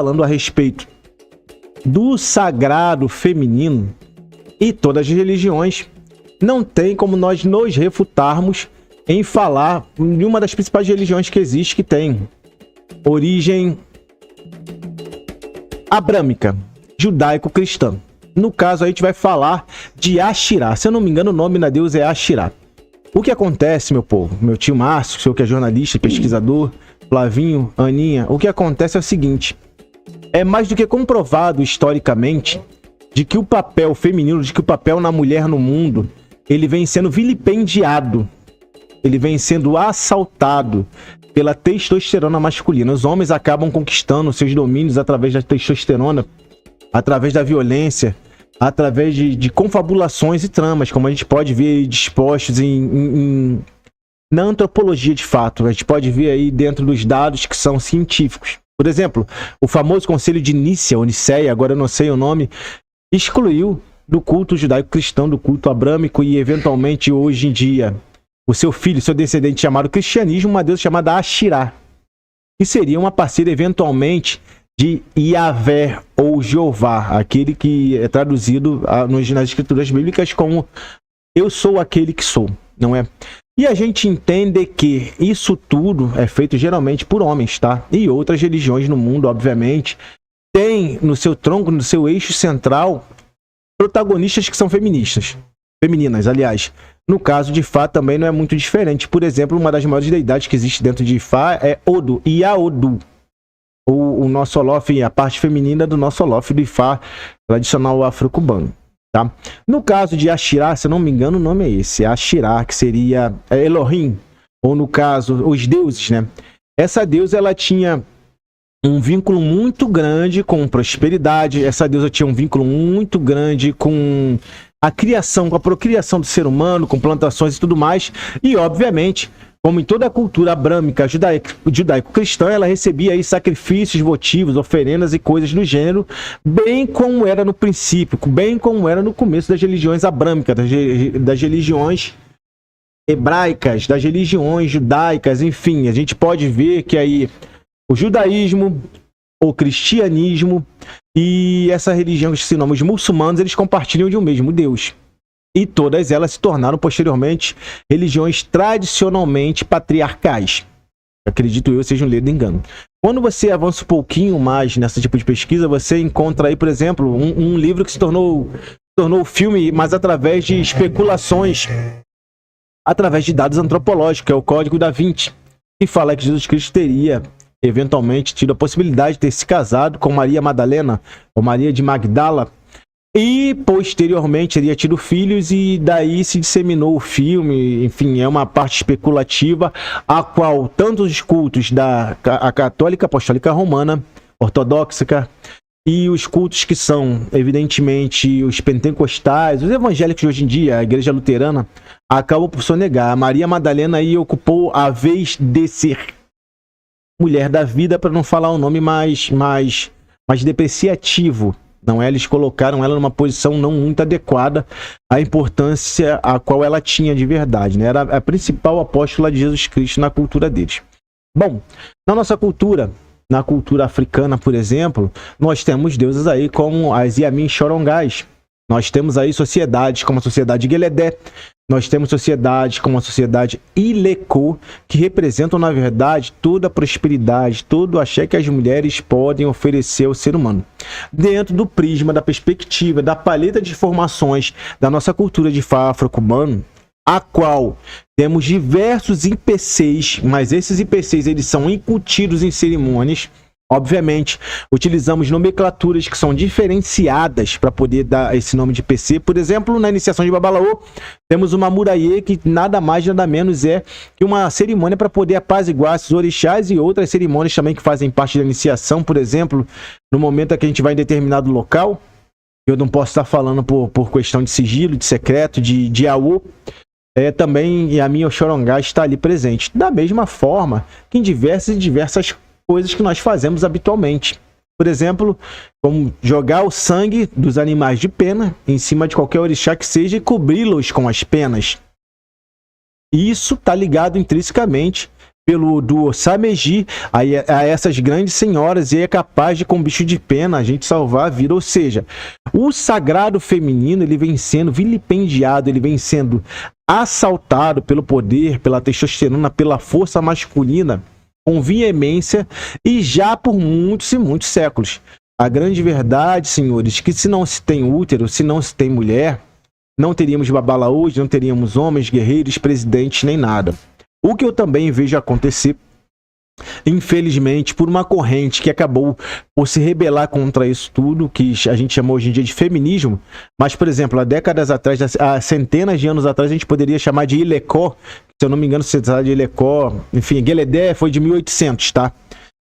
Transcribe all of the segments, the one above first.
falando a respeito do sagrado feminino, e todas as religiões não tem como nós nos refutarmos em falar de uma das principais religiões que existe, que tem origem abrâmica, judaico-cristã. No caso, a gente vai falar de Ashirá. Se eu não me engano, o nome da deusa é Ashirá. O que acontece, meu povo, meu tio Márcio, o senhor que é jornalista, pesquisador, Flavinho, Aninha, o que acontece é o seguinte: é mais do que comprovado historicamente de que o papel feminino, de que o papel na mulher no mundo, ele vem sendo vilipendiado, ele vem sendo assaltado pela testosterona masculina. Os homens acabam conquistando seus domínios através da testosterona, através da violência, através de confabulações e tramas, como a gente pode ver dispostos na antropologia de fato. A gente pode ver aí dentro dos dados que são científicos. Por exemplo, o famoso Conselho de Nicéia, ou Nicéia, agora eu não sei o nome, excluiu do culto judaico-cristão, do culto abrâmico, e eventualmente hoje em dia o seu filho, seu descendente, chamado cristianismo, uma deusa chamada Ashirá, que seria uma parceira eventualmente de Yahvé ou Jeová, aquele que é traduzido nas escrituras bíblicas como eu sou aquele que sou, não é? E a gente entende que isso tudo é feito geralmente por homens, tá? E outras religiões no mundo, obviamente, têm no seu tronco, no seu eixo central, protagonistas que são femininas, aliás. No caso de Ifá também não é muito diferente. Por exemplo, uma das maiores deidades que existe dentro de Ifá é Odu, Iaodu. O nosso Olof, a parte feminina do nosso Olof do Ifá tradicional afro-cubano, tá? No caso de Ashirá, se eu não me engano, o nome é esse, Ashirá, que seria Elohim, ou no caso, os deuses, né? Essa deusa, ela tinha um vínculo muito grande com prosperidade, essa deusa tinha um vínculo muito grande com a criação, com a procriação do ser humano, com plantações e tudo mais, e obviamente, como em toda a cultura abrâmica judaico-cristã, ela recebia aí sacrifícios, votivos, oferendas e coisas do gênero, bem como era no princípio, bem como era no começo das religiões abrâmicas, das religiões hebraicas, das religiões judaicas, enfim, a gente pode ver que aí o judaísmo, o cristianismo e essa religião que se chama os muçulmanos, eles compartilham de um mesmo Deus. E todas elas se tornaram posteriormente religiões tradicionalmente patriarcais. Acredito eu, seja um ledo engano. Quando você avança um pouquinho mais nesse tipo de pesquisa, você encontra aí, por exemplo, um livro que se tornou filme, mas através de especulações, através de dados antropológicos, que é o Código da Vinci, que fala que Jesus Cristo teria eventualmente tido a possibilidade de ter se casado com Maria Madalena, ou Maria de Magdala, e posteriormente teria tido filhos, e daí se disseminou o filme. Enfim, é uma parte especulativa, a qual tanto os cultos a católica, apostólica romana, ortodoxa, e os cultos que são, evidentemente, os pentecostais, os evangélicos de hoje em dia, a igreja luterana, acabam por sonegar. A Maria Madalena aí ocupou a vez de ser mulher da vida, para não falar um nome mais depreciativo. Não é? Eles colocaram ela numa posição não muito adequada à importância a qual ela tinha de verdade, né? Era a principal apóstola de Jesus Cristo na cultura deles. Bom, na nossa cultura, na cultura africana, por exemplo, nós temos deuses aí como as Yamin Chorongás. Nós temos aí sociedades como a sociedade Gueledé. Nós temos sociedades como a sociedade Ilekô, que representam, na verdade, toda a prosperidade, todo o axé que as mulheres podem oferecer ao ser humano. Dentro do prisma, da perspectiva, da paleta de informações da nossa cultura de Ifá afro-cubano, a qual temos diversos IPCs, mas esses IPCs eles são incutidos em cerimônias. Obviamente, utilizamos nomenclaturas que são diferenciadas para poder dar esse nome de IPC. Por exemplo, na iniciação de Babalaô, temos uma Muraie, que nada mais, nada menos é que uma cerimônia para poder apaziguar esses orixás, e outras cerimônias também que fazem parte da iniciação. Por exemplo, no momento em que a gente vai em determinado local, eu não posso estar falando por questão de sigilo, de secreto, de AU, também a minha Chorongá está ali presente. Da mesma forma que em diversas coisas que nós fazemos habitualmente. Por exemplo, como jogar o sangue dos animais de pena em cima de qualquer orixá que seja e cobri-los com as penas. Isso está ligado intrinsecamente do Sameji a essas grandes senhoras, e é capaz de, com bicho de pena, a gente salvar a vida. Ou seja, o sagrado feminino, ele vem sendo vilipendiado, ele vem sendo assaltado pelo poder, pela testosterona, pela força masculina, com veemência, e já por muitos e muitos séculos. A grande verdade, senhores, que se não se tem útero, se não se tem mulher, não teríamos babalaús, não teríamos homens, guerreiros, presidentes, nem nada. O que eu também vejo acontecer, infelizmente, por uma corrente que acabou por se rebelar contra isso tudo, que a gente chama hoje em dia de feminismo, mas, por exemplo, há décadas atrás, há centenas de anos atrás, a gente poderia chamar de Ilecó, se eu não me engano, se trata de Ilecó, enfim, Gueledé foi de 1800, tá?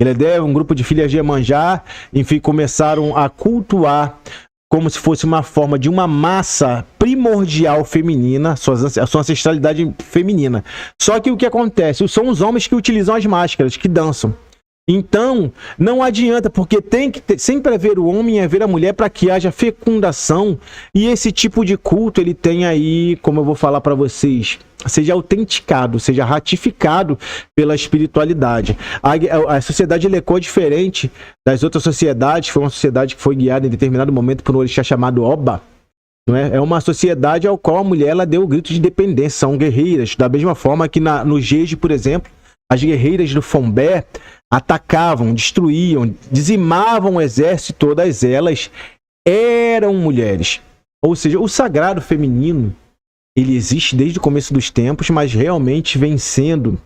Gueledé, um grupo de filhas de Iemanjá, enfim, começaram a cultuar como se fosse uma forma de uma massa primordial feminina, a sua ancestralidade feminina. Só que o que acontece? São os homens que utilizam as máscaras, que dançam. Então, não adianta, porque tem que sempre haver o homem e haver a mulher para que haja fecundação, e esse tipo de culto, ele tem aí, como eu vou falar para vocês, seja autenticado, seja ratificado pela espiritualidade. A sociedade Ilecó é diferente das outras sociedades, foi uma sociedade que foi guiada em determinado momento por um orixá chamado Oba. Não é? É uma sociedade ao qual a mulher ela deu o grito de independência, são guerreiras, da mesma forma que no Jeje, por exemplo, as guerreiras do Fombé atacavam, destruíam, dizimavam o exército, todas elas eram mulheres. Ou seja, o sagrado feminino, ele existe desde o começo dos tempos, mas realmente vem sendo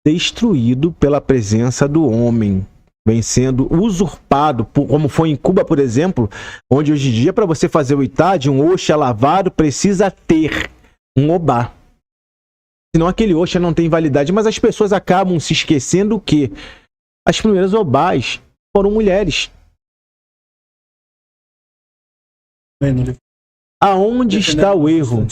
destruído pela presença do homem, vem sendo usurpado, como foi em Cuba, por exemplo, onde hoje em dia, para você fazer o Itá de um Oxa lavado, precisa ter um Obá. Senão aquele Oxa não tem validade, mas as pessoas acabam se esquecendo que as primeiras Obás foram mulheres. Aonde está o erro?